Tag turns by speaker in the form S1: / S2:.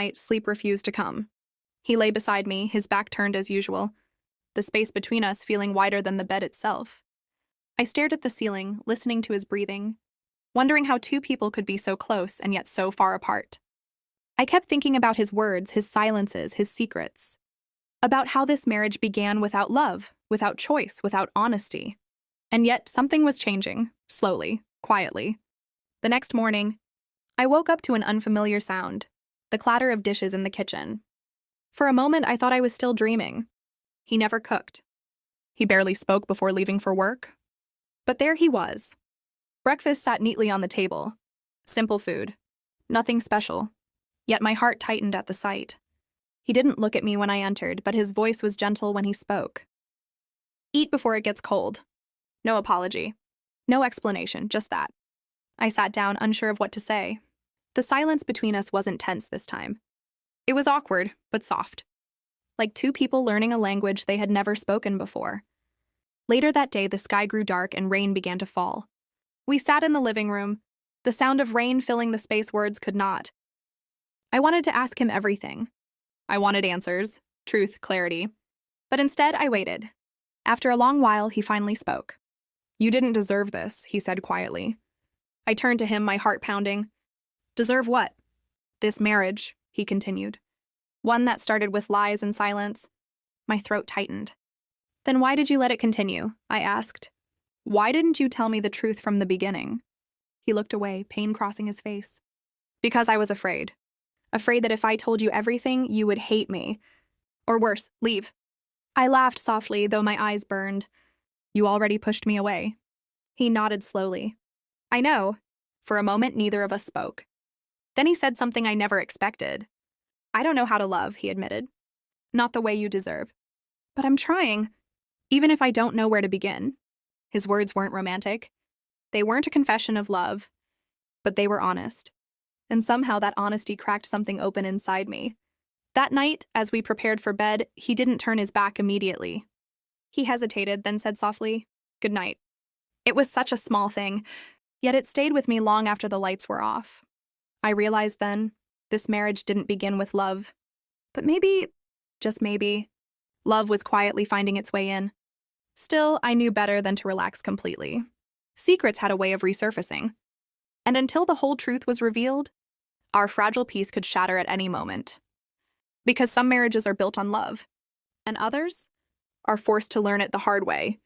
S1: night, sleep refused to come. He lay beside me, his back turned as usual, the space between us feeling wider than the bed itself. I stared at the ceiling, listening to his breathing, wondering how two people could be so close and yet so far apart. I kept thinking about his words, his silences, his secrets, about how this marriage began without love, without choice, without honesty. And yet something was changing, slowly, quietly. The next morning, I woke up to an unfamiliar sound, the clatter of dishes in the kitchen. For a moment, I thought I was still dreaming. He never cooked. He barely spoke before leaving for work. But there he was. Breakfast sat neatly on the table. Simple food. Nothing special. Yet my heart tightened at the sight. He didn't look at me when I entered, but his voice was gentle when he spoke. "Eat before it gets cold." No apology. No explanation, just that. I sat down, unsure of what to say. The silence between us wasn't tense this time. It was awkward, but soft. Like two people learning a language they had never spoken before. Later that day, the sky grew dark and rain began to fall. We sat in the living room, the sound of rain filling the space words could not. I wanted to ask him everything. I wanted answers, truth, clarity. But instead, I waited. After a long while, he finally spoke. "You didn't deserve this," he said quietly. I turned to him, my heart pounding. "Deserve what?" "This marriage," he continued. "One that started with lies and silence." My throat tightened. "Then why did you let it continue?" I asked. "Why didn't you tell me the truth from the beginning?" He looked away, pain crossing his face. "Because I was afraid. Afraid that if I told you everything, you would hate me. Or worse, leave." I laughed softly, though my eyes burned. "You already pushed me away." He nodded slowly. "I know." For a moment, neither of us spoke. Then he said something I never expected. "I don't know how to love," he admitted. "Not the way you deserve. But I'm trying, even if I don't know where to begin." His words weren't romantic. They weren't a confession of love, but they were honest. And somehow that honesty cracked something open inside me. That night, as we prepared for bed, he didn't turn his back immediately. He hesitated, then said softly, "Good night." It was such a small thing, yet it stayed with me long after the lights were off. I realized then, this marriage didn't begin with love. But maybe, just maybe, love was quietly finding its way in. Still, I knew better than to relax completely. Secrets had a way of resurfacing. And until the whole truth was revealed, our fragile peace could shatter at any moment. Because some marriages are built on love, and others are forced to learn it the hard way.